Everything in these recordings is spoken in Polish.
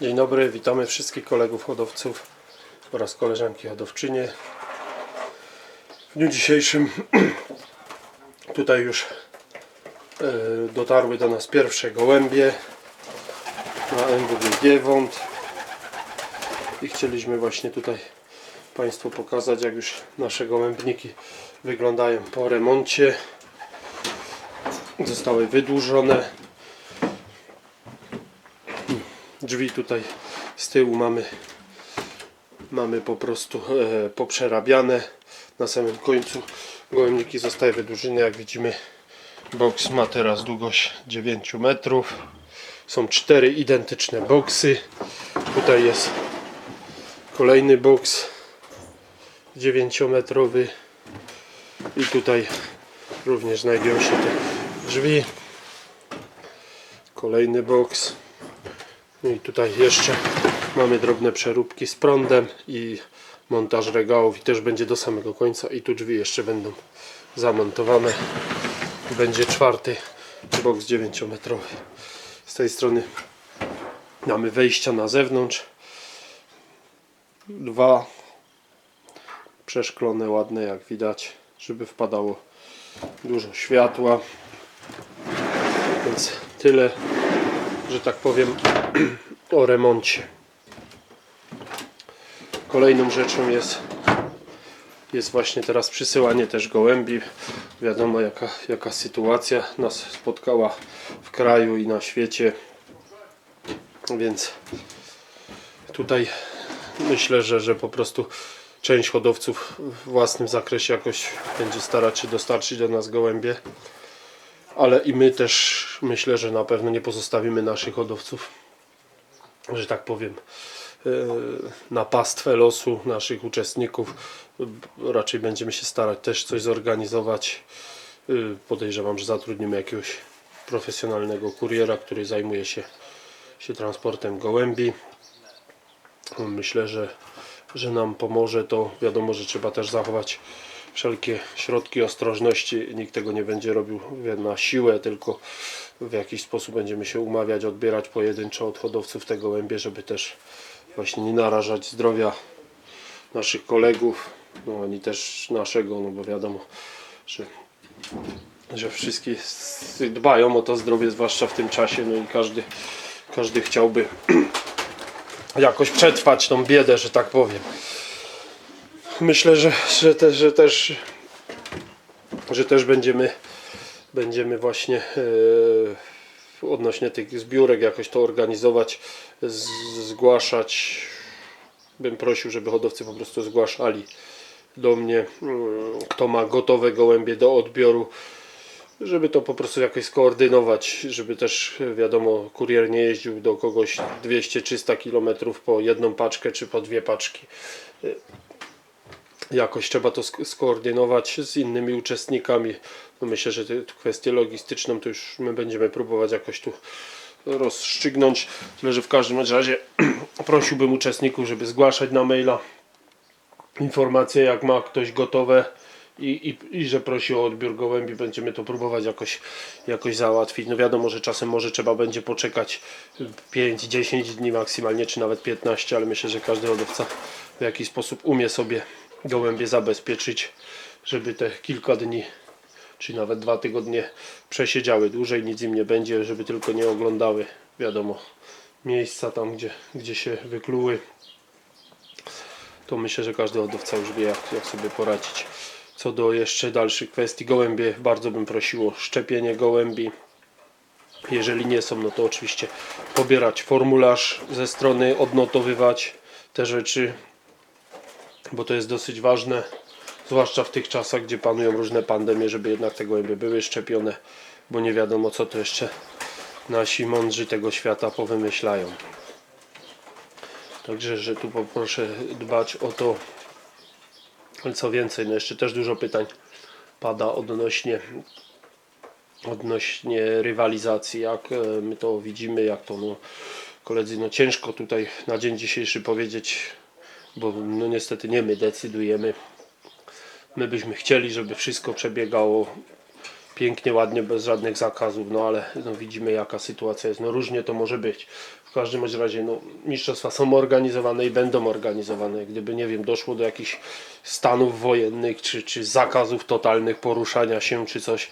Dzień dobry, witamy wszystkich kolegów hodowców oraz koleżanki hodowczynie. W dniu dzisiejszym tutaj już dotarły do nas pierwsze gołębie na MWG Giewont i chcieliśmy właśnie tutaj Państwu pokazać, jak już nasze gołębniki wyglądają po remoncie. Zostały wydłużone. Drzwi tutaj z tyłu mamy po prostu poprzerabiane. Na samym końcu gołębniki zostały wydłużone. Jak widzimy, boks ma teraz długość 9 metrów. Są 4 identyczne boksy. Tutaj jest kolejny boks 9-metrowy i tutaj również znajdują się te drzwi. Kolejny boks. No i tutaj jeszcze mamy drobne przeróbki z prądem i montaż regałów i też będzie do samego końca i tu drzwi jeszcze będą zamontowane. Będzie 4. boks 9-metrowy. Z tej strony mamy wejścia na zewnątrz. 2 przeszklone, ładne, jak widać, żeby wpadało dużo światła. Więc tyle, że tak powiem, o remoncie. Kolejną rzeczą jest właśnie teraz przysyłanie też gołębi. Wiadomo, jaka sytuacja nas spotkała w kraju i na świecie, więc tutaj myślę, że po prostu część hodowców w własnym zakresie jakoś będzie starać się dostarczyć do nas gołębie, ale i my też myślę, że na pewno nie pozostawimy naszych hodowców, że tak powiem, na pastwę losu naszych uczestników. Raczej będziemy się starać też coś zorganizować. Podejrzewam, że zatrudnimy jakiegoś profesjonalnego kuriera, który zajmuje się transportem gołębi. Myślę, że nam pomoże to. Wiadomo, że trzeba też zachować wszelkie środki ostrożności. Nikt tego nie będzie robił na siłę, tylko w jakiś sposób będziemy się umawiać, odbierać pojedynczo od hodowców te gołębie, żeby też właśnie nie narażać zdrowia naszych kolegów, no ani też naszego, no bo wiadomo, że wszyscy dbają o to zdrowie, zwłaszcza w tym czasie, no i każdy chciałby jakoś przetrwać tą biedę, że tak powiem. Myślę, że też będziemy właśnie odnośnie tych zbiórek jakoś to organizować, zgłaszać. Bym prosił, żeby hodowcy po prostu zgłaszali do mnie, kto ma gotowe gołębie do odbioru, żeby to po prostu jakoś skoordynować, żeby też, wiadomo, kurier nie jeździł do kogoś 200-300 km po jedną paczkę czy po 2 paczki. Jakoś trzeba to skoordynować z innymi uczestnikami. No myślę, że kwestię logistyczną to już my będziemy próbować jakoś tu rozstrzygnąć. Tyle, że w każdym razie prosiłbym uczestników, żeby zgłaszać na maila informacje, jak ma ktoś gotowe i że prosi o odbiór gołębi. Będziemy to próbować jakoś załatwić. No wiadomo, że czasem może trzeba będzie poczekać 5-10 dni maksymalnie, czy nawet 15, ale myślę, że każdy hodowca w jakiś sposób umie sobie gołębie zabezpieczyć, żeby te kilka dni czy nawet 2 tygodnie przesiedziały dłużej, nic im nie będzie, żeby tylko nie oglądały, wiadomo, miejsca tam, gdzie się wykluły. To myślę, że każdy hodowca już wie, jak sobie poradzić. Co do jeszcze dalszych kwestii, gołębie, bardzo bym prosił o szczepienie gołębi. Jeżeli nie są, no to oczywiście pobierać formularz ze strony, odnotowywać te rzeczy, bo to jest dosyć ważne, zwłaszcza w tych czasach, gdzie panują różne pandemie, żeby jednak te gołębie były szczepione, bo nie wiadomo, co to jeszcze nasi mądrzy tego świata powymyślają. Także, że tu poproszę dbać o to. Ale co więcej, no jeszcze też dużo pytań pada odnośnie rywalizacji, jak my to widzimy, jak to, no koledzy, no ciężko tutaj na dzień dzisiejszy powiedzieć, bo no niestety nie my decydujemy. My byśmy chcieli, żeby wszystko przebiegało pięknie, ładnie, bez żadnych zakazów, no ale no, widzimy jaka sytuacja jest, no różnie to może być. W każdym bądź razie no, mistrzostwa są organizowane i będą organizowane. Gdyby, nie wiem, doszło do jakichś stanów wojennych, czy zakazów totalnych poruszania się, czy coś,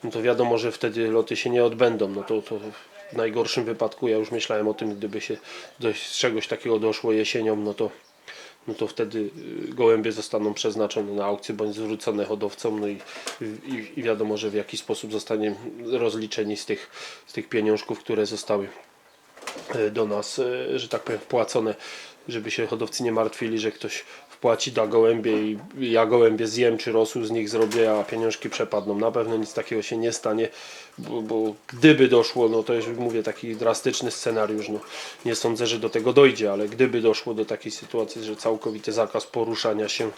no to wiadomo, że wtedy loty się nie odbędą. No to w najgorszym wypadku, ja już myślałem o tym, gdyby się do czegoś takiego doszło jesienią, no to wtedy gołębie zostaną przeznaczone na aukcję bądź zwrócone hodowcom, no i wiadomo, że w jaki sposób zostanie rozliczeni z tych pieniążków, które zostały do nas, że tak powiem, wpłacone, żeby się hodowcy nie martwili, że ktoś wpłaci da gołębie i ja gołębie zjem, czy rosół z nich zrobię, a pieniążki przepadną. Na pewno nic takiego się nie stanie, bo gdyby doszło, no to już mówię, taki drastyczny scenariusz, no nie sądzę, że do tego dojdzie, ale gdyby doszło do takiej sytuacji, że całkowity zakaz poruszania się,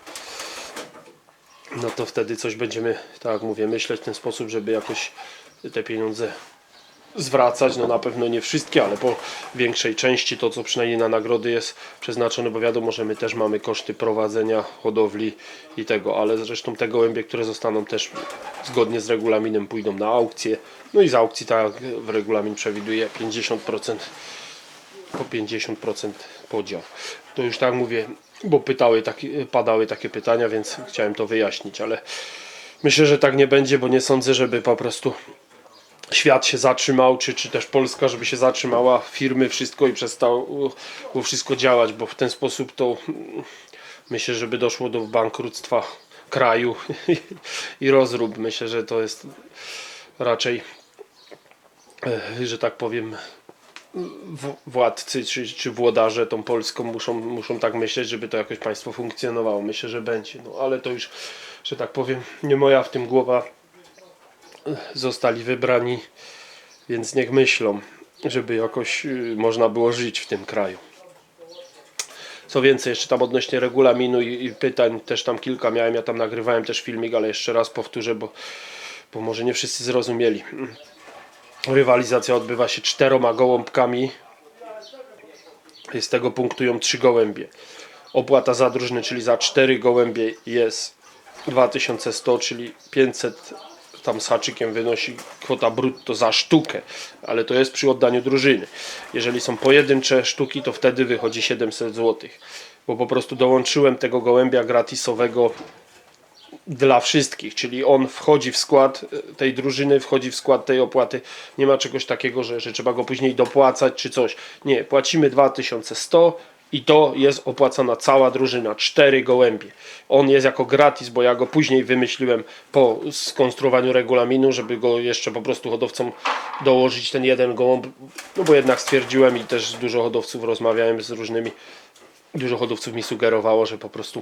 no to wtedy coś będziemy, tak jak mówię, myśleć w ten sposób, żeby jakoś te pieniądze zwracać, no na pewno nie wszystkie, ale po większej części to, co przynajmniej na nagrody jest przeznaczone, bo wiadomo, że my też mamy koszty prowadzenia hodowli i tego, ale zresztą te gołębie, które zostaną, też zgodnie z regulaminem pójdą na aukcję, no i z aukcji, tak jak w regulamin przewiduje, 50% po 50% podział. To już tak mówię, bo padały takie pytania, więc chciałem to wyjaśnić, ale myślę, że tak nie będzie, bo nie sądzę, żeby po prostu świat się zatrzymał, czy też Polska, żeby się zatrzymała, firmy, wszystko i przestało wszystko działać, bo w ten sposób to myślę, żeby doszło do bankructwa kraju i rozrób. Myślę, że to jest raczej, że tak powiem, władcy czy włodarze tą Polską muszą tak myśleć, żeby to jakoś państwo funkcjonowało. Myślę, że będzie, no ale to już, że tak powiem, nie moja w tym głowa. Zostali wybrani, więc niech myślą, żeby jakoś można było żyć w tym kraju. Co więcej, jeszcze tam odnośnie regulaminu i pytań, też tam kilka miałem, ja tam nagrywałem też filmik, ale jeszcze raz powtórzę, bo może nie wszyscy zrozumieli. Rywalizacja odbywa się 4 gołąbkami, z tego punktują 3 gołębie. Opłata za drużyny, czyli za 4 gołębie, jest 2100, czyli 500 tam z haczykiem wynosi kwota brutto za sztukę, ale to jest przy oddaniu drużyny. Jeżeli są pojedyncze sztuki, to wtedy wychodzi 700 zł, bo po prostu dołączyłem tego gołębia gratisowego dla wszystkich, czyli on wchodzi w skład tej drużyny, wchodzi w skład tej opłaty. Nie ma czegoś takiego, że trzeba go później dopłacać czy coś. Nie, płacimy 2100 i to jest opłacana cała drużyna, 4 gołębie. On jest jako gratis, bo ja go później wymyśliłem po skonstruowaniu regulaminu, żeby go jeszcze po prostu hodowcom dołożyć ten jeden gołąb, no bo jednak stwierdziłem i też dużo hodowców rozmawiałem z różnymi, dużo hodowców mi sugerowało, że po prostu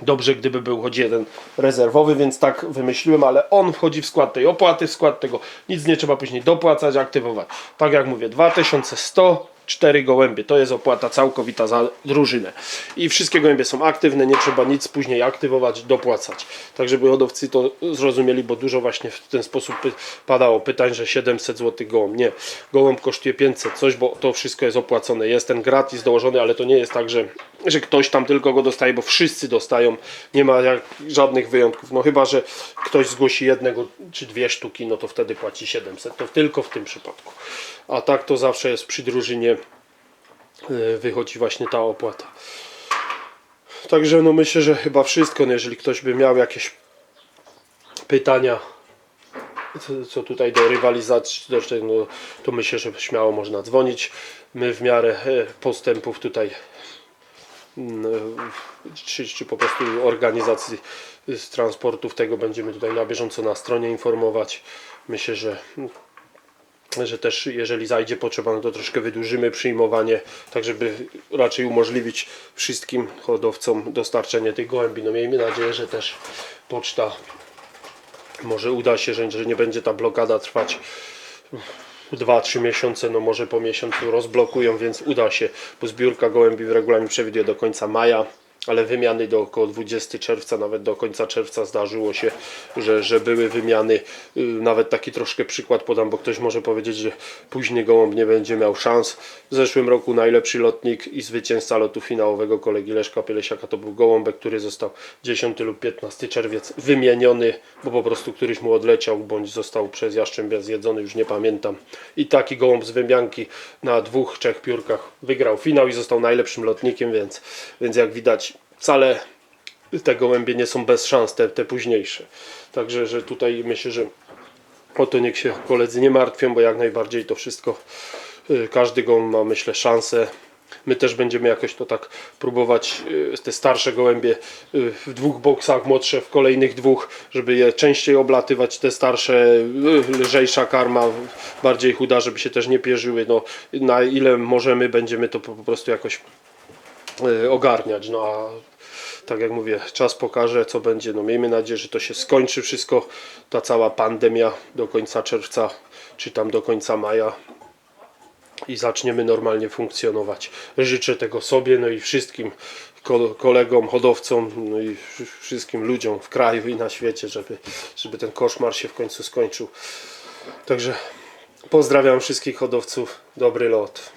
dobrze, gdyby był choć jeden rezerwowy, więc tak wymyśliłem, ale on wchodzi w skład tej opłaty, w skład tego, nic nie trzeba później dopłacać, aktywować. Tak jak mówię, 2100, 4 gołębie, to jest opłata całkowita za drużynę. I wszystkie gołębie są aktywne, nie trzeba nic później aktywować, dopłacać. Tak, żeby hodowcy to zrozumieli, bo dużo właśnie w ten sposób padało pytań, że 700 zł gołąb. Nie, gołąb kosztuje 500 coś, bo to wszystko jest opłacone. Jest ten gratis dołożony, ale to nie jest tak, że ktoś tam tylko go dostaje, bo wszyscy dostają. Nie ma żadnych wyjątków. No chyba, że ktoś zgłosi jednego czy 2 sztuki, no to wtedy płaci 700. To tylko w tym przypadku. A tak to zawsze jest przy drużynie, wychodzi właśnie ta opłata. Także no myślę, że chyba wszystko. No jeżeli ktoś by miał jakieś pytania co tutaj do rywalizacji, no, to myślę, że śmiało można dzwonić. My w miarę postępów tutaj czy po prostu organizacji z transportów tego będziemy tutaj na bieżąco na stronie informować. Myślę, że też jeżeli zajdzie potrzeba, no to troszkę wydłużymy przyjmowanie, tak żeby raczej umożliwić wszystkim hodowcom dostarczenie tych gołębi. No miejmy nadzieję, że też poczta może uda się, że nie będzie ta blokada trwać 2-3 miesiące, no może po miesiącu rozblokują, więc uda się, bo zbiórka gołębi w regulaminie przewiduje do końca maja, ale wymiany do około 20 czerwca, nawet do końca czerwca zdarzyło się, że były wymiany. Nawet taki troszkę przykład podam, bo ktoś może powiedzieć, że późny gołąb nie będzie miał szans. W zeszłym roku najlepszy lotnik i zwycięzca lotu finałowego kolegi Leszka Pielesiaka to był gołąbek, który został 10 lub 15 czerwiec wymieniony, bo po prostu któryś mu odleciał, bądź został przez jaszczębia zjedzony, już nie pamiętam. I taki gołąb z wymianki na 2-3 piórkach wygrał finał i został najlepszym lotnikiem, więc jak widać wcale te gołębie nie są bez szans, te późniejsze. Także że tutaj myślę, że o to niech się koledzy nie martwią, bo jak najbardziej to wszystko, każdy gołąb ma, myślę, szansę. My też będziemy jakoś to tak próbować, te starsze gołębie w 2 boksach, młodsze w kolejnych 2, żeby je częściej oblatywać, te starsze, lżejsza karma, bardziej chuda, żeby się też nie pierzyły. No, na ile możemy, będziemy to po prostu jakoś ogarniać. No a tak jak mówię, czas pokaże, co będzie. No miejmy nadzieję, że to się skończy wszystko, ta cała pandemia do końca czerwca, czy tam do końca maja i zaczniemy normalnie funkcjonować. Życzę tego sobie, no i wszystkim kolegom, hodowcom, no i wszystkim ludziom w kraju i na świecie, żeby ten koszmar się w końcu skończył. Także pozdrawiam wszystkich hodowców, dobry lot.